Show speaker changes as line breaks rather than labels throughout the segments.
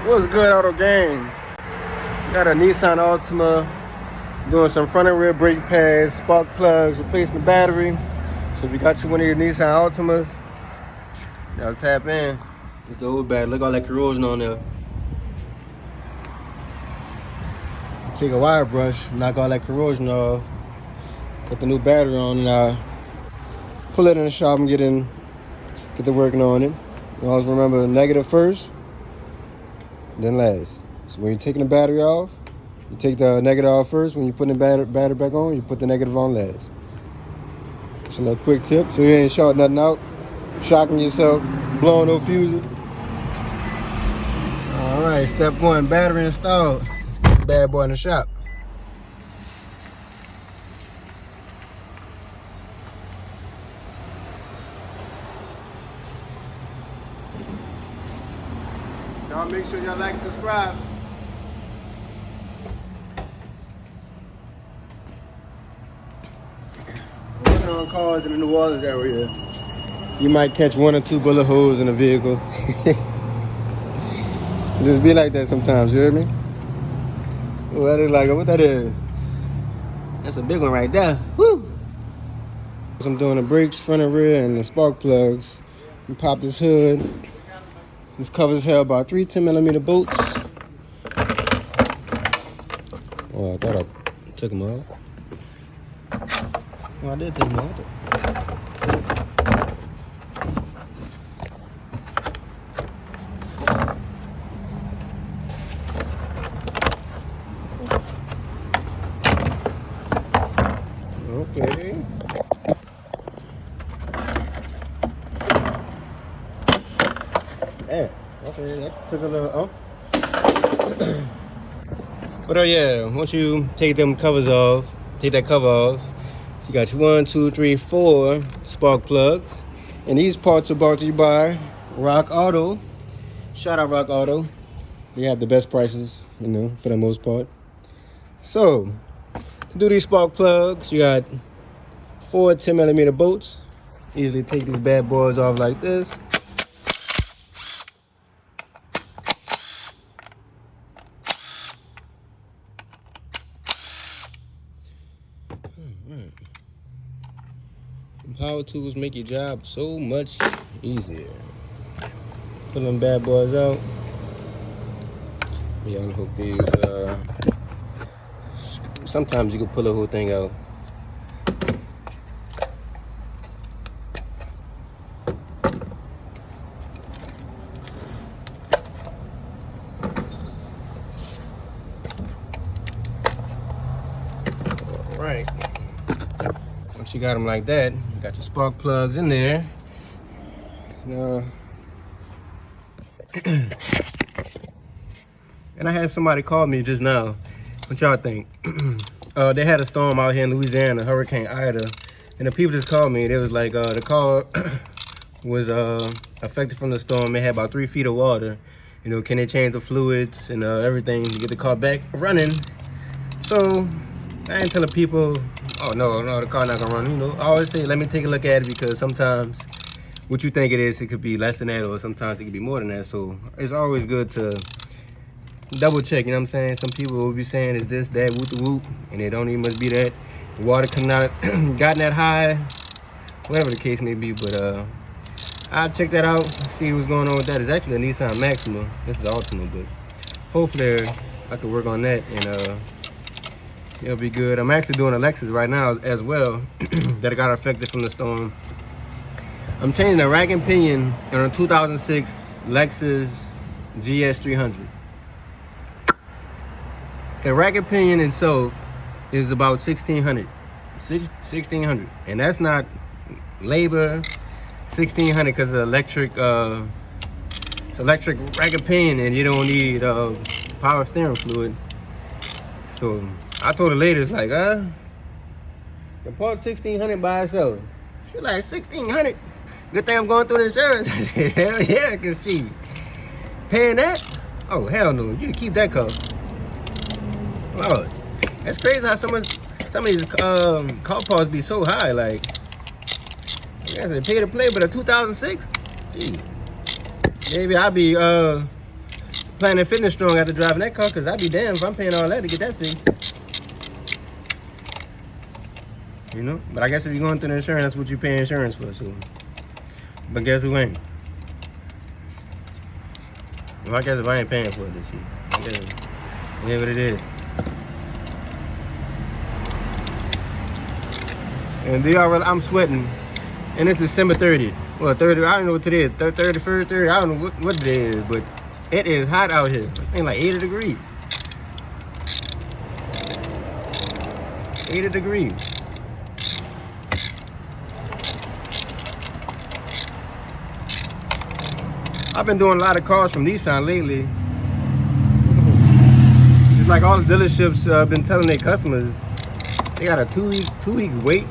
What's good, Auto Gang? Got a Nissan Altima doing some front and rear brake pads, spark plugs, replacing the battery. So if you got you one of your Nissan Altimas, you gotta tap in. It's the old battery. Look at all that corrosion on there. Take a wire brush, knock all that corrosion off, put the new battery on, and pull it in the shop and get the working on it. You always remember negative first, then last. So when you're taking the battery off, you take the negative off first. When you put the battery back on, you put the negative on last. Just a little quick tip, so you ain't short nothing out, shocking yourself, blowing no fuses. All right, step one, battery installed. Let's get the bad boy in the shop. Y'all make sure y'all like and subscribe. Working on cars in the New Orleans area, you might catch one or two bullet holes in a vehicle. Just be like that sometimes, you hear me? Oh, that is like, what that is? That's a big one right there. Woo! I'm doing the brakes, front and rear, and the spark plugs. And pop this hood. This cover's held by 3 10mm bolts. Oh, I thought I took them off. Oh, I did take them off. Okay. Yeah, okay, that took a little off. But yeah, once you take them covers off, take that cover off, you got your 1, 2, 3, 4 spark plugs. And these parts are brought to you by Rock Auto. Shout out Rock Auto. They have the best prices, you know, for the most part. So, to do these spark plugs, you got 4 10mm bolts. Easily take these bad boys off like this. Power tools make your job so much easier. Pull them bad boys out. Yeah, unhook these. Sometimes you can pull the whole thing out. All right. Once you got them like that, you got your spark plugs in there. And I had somebody call me just now. What y'all think? They had a storm out here in Louisiana, Hurricane Ida, and the people just called me. They was like, the car was affected from the storm. It had about 3 feet of water. You know, can they change the fluids and everything to get the car back running? So I ain't telling people, oh no, the car not gonna run. You know, I always say, let me take a look at it, because sometimes what you think it is, it could be less than that, or sometimes it could be more than that. So it's always good to double check, you know what I'm saying? Some people will be saying it's this, that, whoop the whoop, and it don't even must be that. The water coming out, gotten that high, whatever the case may be. But I'll check that out, see what's going on with that. It's actually a Nissan Maxima. This is Altima, but hopefully I can work on that and it'll be good. I'm actually doing a Lexus right now as well that got affected from the storm. I'm changing the rack and pinion on a 2006 Lexus GS 300. The rack and pinion itself is about $1,600, and that's not labor. $1,600 because it's electric rack and pinion, and you don't need power steering fluid. So I told the lady, it's like, the part $1,600 by itself. She's like, $1,600? Good thing I'm going through the insurance. I said, hell yeah, because she paying that? Oh, hell no, you can keep that car. Oh, that's crazy how some of these car parts be so high. Like, I said, pay to play, but a 2006? Gee. Maybe I'll be Planet Fitness Strong after driving that car, because I'd be damned if I'm paying all that to get that fixed. You know? But I guess if you're going through the insurance, that's what you pay insurance for. So, but guess who ain't? Well, I guess if I ain't paying for it this year, I guess it is what it is. And I'm sweating, and it's December 30th. Well, 30, I don't know what today is, 31st, 30, I don't know what it is, but it is hot out here. I think like 80 degrees. 80 degrees. I've been doing a lot of calls from Nissan lately. It's like all the dealerships been telling their customers they got a two week wait.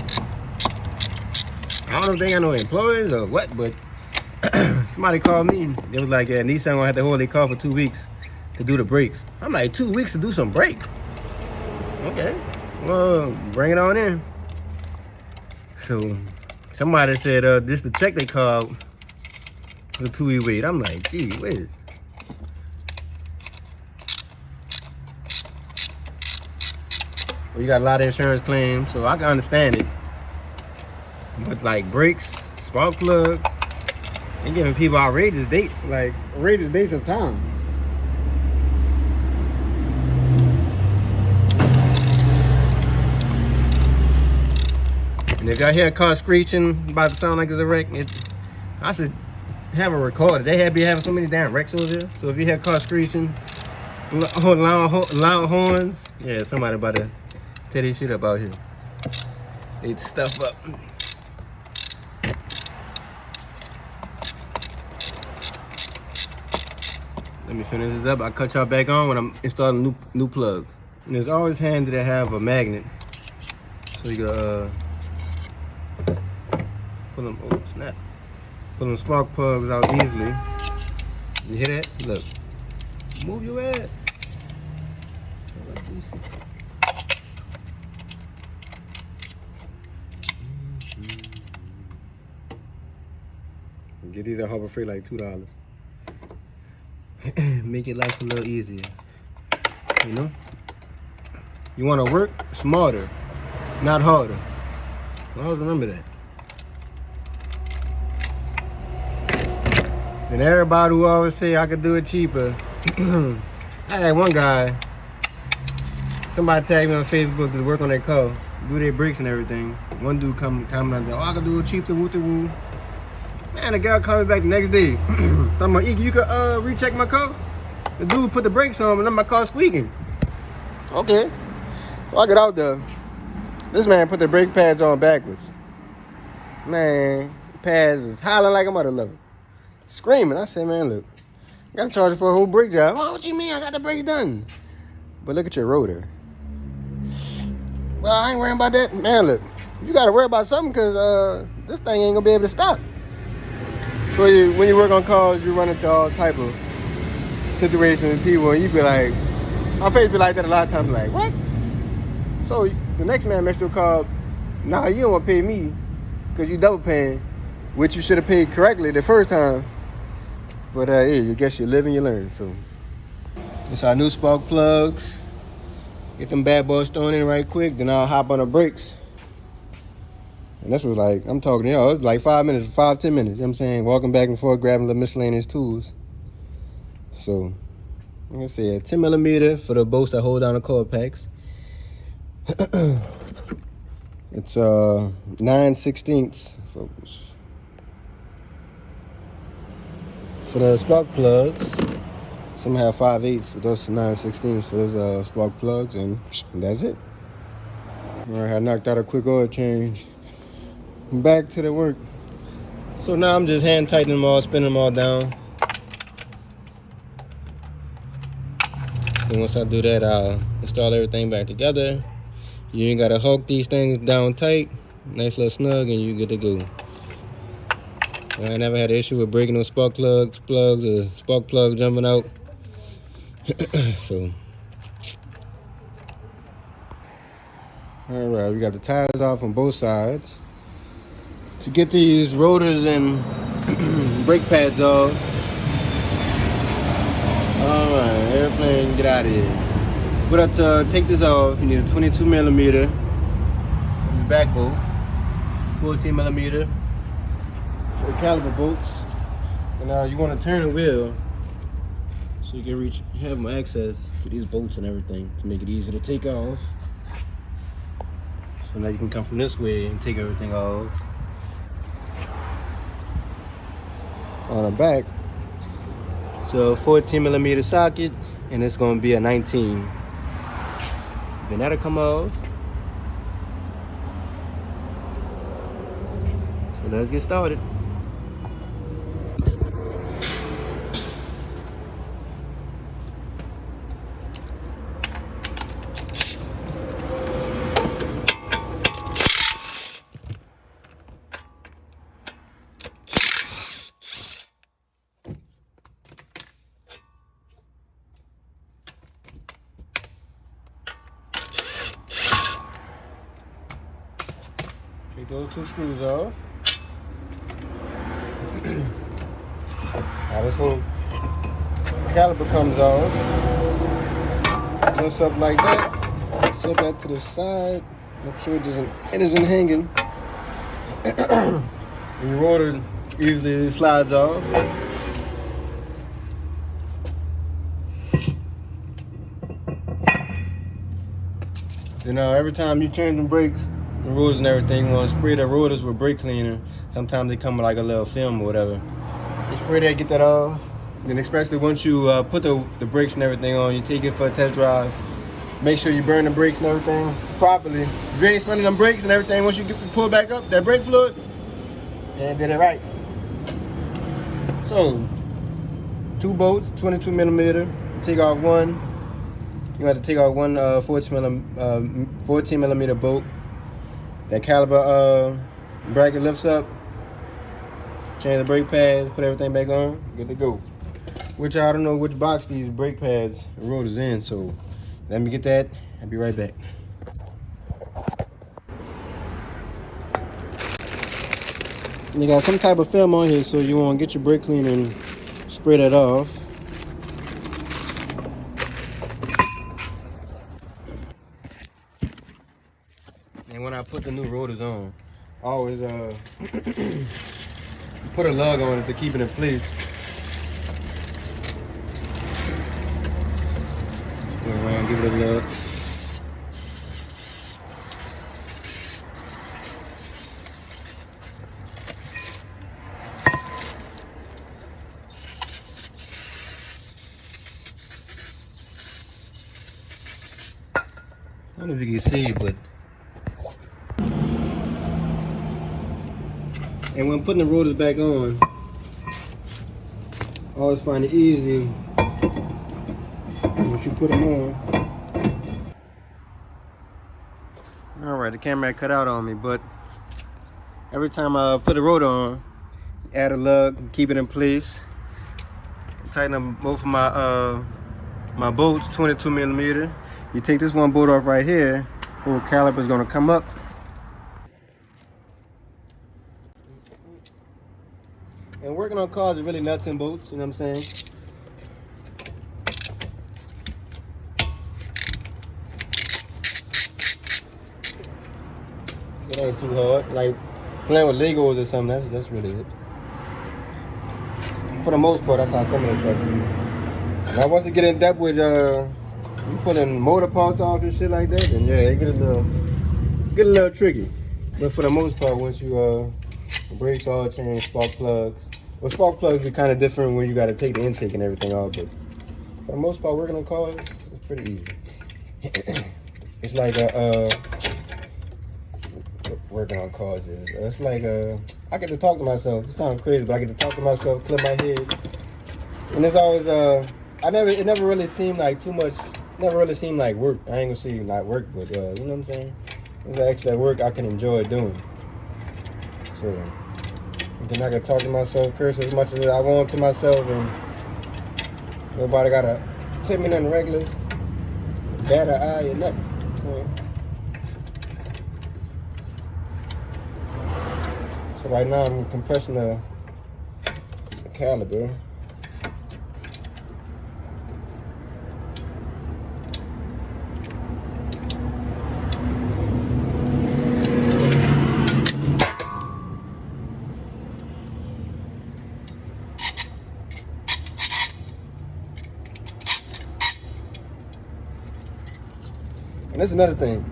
I don't know if they got no employees or what, but somebody called me. They was like, yeah, Nissan gonna have to hold their car for 2 weeks to do the brakes. I'm like, 2 weeks to do some brakes? Okay, well, bring it on in. So somebody said just to check they called the 2 week wait. I'm like, gee whiz. Well, you got a lot of insurance claims, so I can understand it. But like brakes, spark plugs, they giving people outrageous dates, like outrageous dates of time. And if y'all hear a car screeching, about to sound like it's a wreck, I should have a recorder. They be having so many damn wrecks over there. So if you hear a car screeching, loud horns, yeah, somebody about to tear this shit up out here. They stuff up. Let me finish this up. I'll cut y'all back on when I'm installing new plugs. And it's always handy to have a magnet, so you can pull them. Oh snap! Pull them spark plugs out easily. You hear that? Look, move your ass. Get these at Harbor Freight like $2. Make your life a little easier. You know? You want to work smarter, not harder. Always remember that. And everybody who always say I could do it cheaper. I had one guy, somebody tagged me on Facebook to work on their car, do their brakes and everything. One dude come out there, oh, I could do it cheaper, woo-woo. Man, the girl called me back the next day. Talking about, you could recheck my car? The dude put the brakes on and then my car squeaking. Okay. So I get out there. This man put the brake pads on backwards. Man, pads is hollering like a mother lover. Screaming. I said, man, look, I gotta charge you for a whole brake job. Oh, what you mean? I got the brakes done. But look at your rotor. Well, I ain't worrying about that. Man, look, you gotta worry about something because this thing ain't gonna be able to stop. So when you work on cars, you run into all type of situations and people, and you be like, my face be like that a lot of times, like, what? So the next man makes you a call, nah, you don't want to pay me because you double paying, which you should have paid correctly the first time. But yeah, I guess you live and you learn. So it's our new spark plugs. Get them bad boys thrown in right quick, then I'll hop on the brakes. And this was like, I'm talking to y'all, it was like 5 minutes, 5-10 minutes, you know what I'm saying? Walking back and forth, grabbing the miscellaneous tools. So, like I said, 10 millimeter for the bolts that hold down the cord packs. It's 9/16 focus. For the spark plugs, some have 5/8, but those 9/16 for those spark plugs, and that's it. All right, I knocked out a quick oil change. Back to the work. So now I'm just hand tightening them all, spinning them all down. And once I do that, I'll install everything back together. You ain't gotta hook these things down tight, nice little snug, and you good to go. I never had an issue with breaking those spark plugs or spark plug jumping out. So, all right, we got the tires off on both sides. To get these rotors and brake pads off. All right. airplane, get out of here. But to take this off, you need a 22 millimeter. This back bolt, 14 millimeter for the caliber bolts. And you want to turn the wheel so you can have more access to these bolts and everything to make it easy to take off. So now you can come from this way and take everything off. On the back, so 14 millimeter socket, and it's going to be a 19. Then that'll come off. So let's get started. Take those 2 screws off. Now this whole caliper comes off. Just up like that. Set that to the side. Make sure it isn't hanging. And your rotor easily slides off. Then every time you change the brakes, the rotors and everything, you want to spray the rotors with brake cleaner. Sometimes they come with like a little film or whatever. You spray that, get that off. Then especially once you put the brakes and everything on, you take it for a test drive. Make sure you burn the brakes and everything properly. If you ain't spraying them brakes and everything, once you pull back up that brake fluid, you ain't did it right. So, 2 bolts, 22 millimeter. Take off one. You have to take off one 14 millimeter bolt. That caliber bracket lifts up. Change the brake pads, put everything back on, good to go. Which I don't know which box these brake pads and rotors in, so let me get that. I'll be right back. You got some type of film on here, so you want to get your brake cleaner and spray that off. And when I put the new rotors on, I always put a lug on it to keep it in place. Go around, give it a lug. I don't know if you can see it, but and when putting the rotors back on, I always find it easy once you put them on. Alright, the camera cut out on me, but every time I put a rotor on, add a lug, keep it in place. Tighten up both of my bolts, 22 millimeter. You take this one bolt off right here, whole caliper is going to come up. And working on cars is really nuts and bolts, you know what I'm saying? It ain't too hard. Like playing with Legos or something, that's really it. For the most part, that's how some of this stuff is. Now once you get in depth with you pulling motor parts off and shit like that, then yeah, it get a little tricky. But for the most part, once you brakes, oil change, spark plugs. Well, spark plugs be kind of different when you got to take the intake and everything off, but for the most part, working on cars, it's pretty easy. It's like working on cars is. It's like I get to talk to myself. It sounds crazy, but I get to talk to myself, clear my head, and it's always it never really seemed like too much. Never really seemed like work. I ain't gonna say like work, but you know what I'm saying. It's actually work I can enjoy doing. So. Then I can talk to myself, curse as much as I want to myself, and nobody gotta tell me nothing reckless, bad or eye or nothing. So right now I'm compressing the caliber. And that's another thing.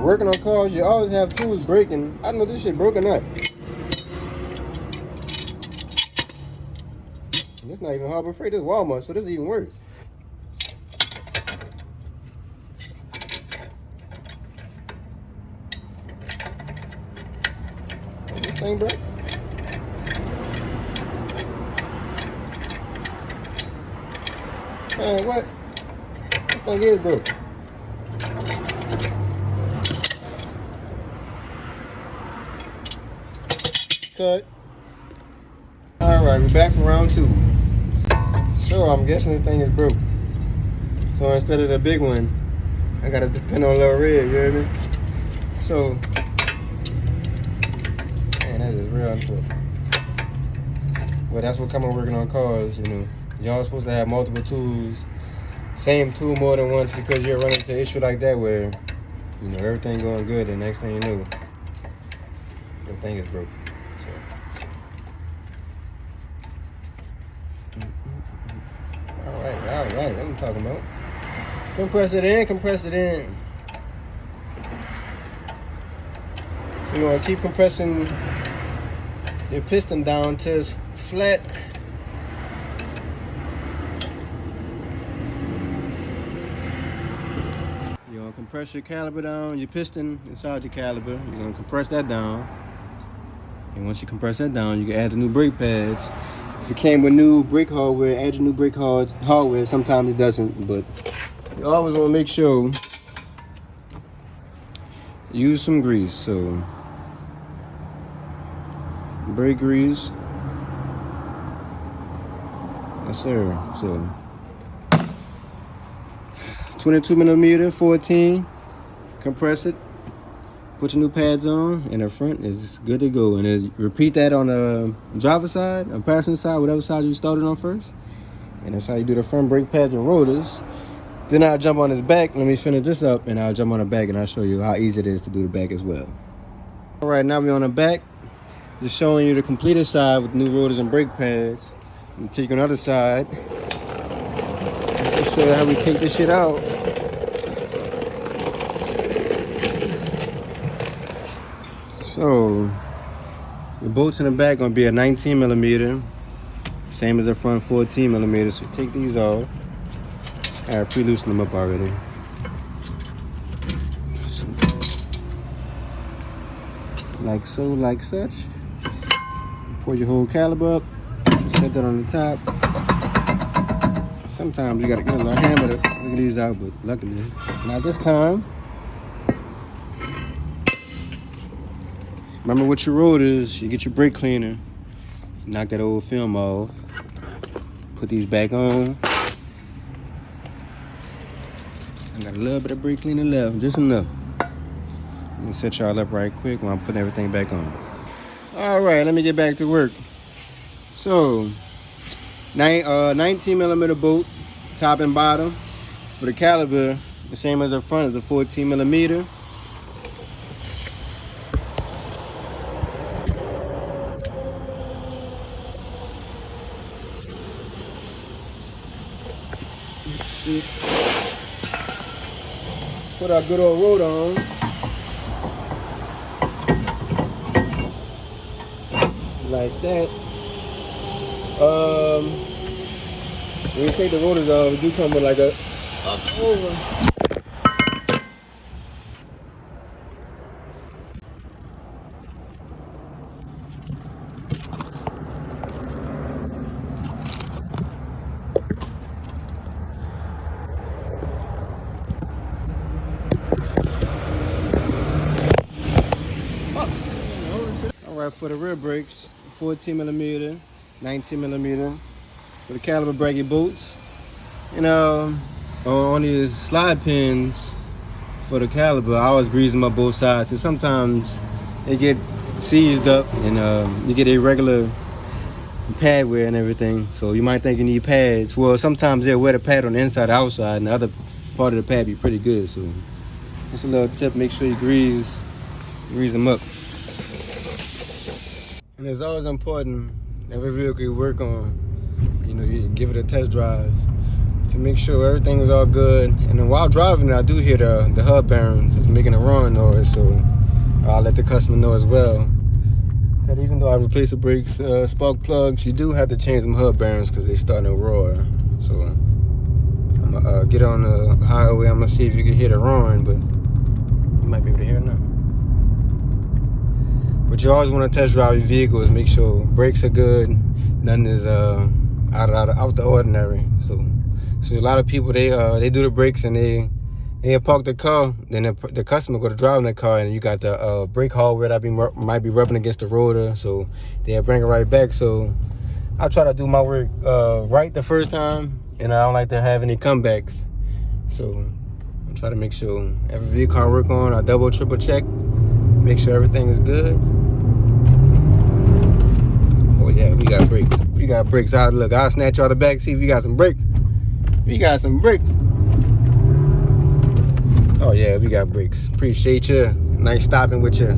Working on cars, you always have tools breaking. I don't know if this shit broke or not. And it's not even Harbor Freight, this is Walmart, so this is even worse. This thing broke. Man, what? This thing is broke. Cut. Alright, we're back for round 2. So I'm guessing this thing is broke. So instead of the big one, I gotta depend on little red, you hear me? So, man, that is real unfortunate. Well, that's what coming working on cars, you know. Y'all supposed to have multiple tools, same tool more than once, because you're running into an issue like that where, you know, everything going good, and next thing you know, the thing is broke. All right, what I'm talking about. Compress it in. So you want to keep compressing your piston down till it's flat. You want to compress your caliper down, your piston inside your caliper. You're going to compress that down. And once you compress that down, you can add the new brake pads. If it came with new brake hardware, add your new brake hardware. Sometimes it doesn't, but you always want to make sure use some grease. So brake grease, yes sir. So 22mm 14, compress it. Put your new pads on, and the front is good to go. And then repeat that on the driver's side, or passenger side, whatever side you started on first. And that's how you do the front brake pads and rotors. Then I'll jump on this back. Let me finish this up, and I'll jump on the back, and I'll show you how easy it is to do the back as well. All right, now we're on the back. Just showing you the completed side with new rotors and brake pads. And take on the other side. I'll show you how we take this shit out. So, the bolts in the back gonna be a 19mm, same as the front 14mm. So take these off. I pre-loosened them up already. Like so, like such. Pour your whole caliber up. Set that on the top. Sometimes you gotta get a little hammer to figure these out, but luckily, not this time. Remember with your rotors, you get your brake cleaner, knock that old film off, put these back on. I got a little bit of brake cleaner left, just enough. Let me set y'all up right quick while I'm putting everything back on. All right, let me get back to work. So, 19mm bolt, top and bottom. For the caliber, the same as the front, is a 14mm. Put our good old rotor on. Like that. When you take the rotors off, it do come with like a up over. Alright, for the rear brakes, 14mm, 19mm, for the caliber bracket bolts. And on these slide pins for the caliber, I always grease them up both sides. And sometimes they get seized up and you get irregular pad wear and everything. So you might think you need pads. Well, sometimes they'll wear the pad on the inside or outside, and the other part of the pad be pretty good. So just a little tip, make sure you grease them up. And it's always important, every vehicle you work on, you know, you give it a test drive to make sure everything was all good. And then while driving, I do hear the hub bearings is making a roaring noise, so I'll let the customer know as well that even though I replaced the brakes, spark plugs, you do have to change them hub bearings because they starting to roar. So I'm gonna get on the highway. I'm gonna see if you can hear the roaring, but you might be able to hear it now. But you always want to test drive your vehicles, make sure brakes are good, nothing is out the ordinary. So a lot of people, they do the brakes and they park the car, then the customer go to drive in the car, and you got the brake hardware that might be rubbing against the rotor, so they'll bring it right back. So I try to do my work right the first time, and I don't like to have any comebacks. So I try to make sure every vehicle I work on, I double, triple check, make sure everything is good. Oh yeah, we got brakes. We got brakes. Look, I'll snatch out the back, see if we got some brakes. We got some brakes. Oh yeah, we got brakes. Appreciate you. Nice stopping with you.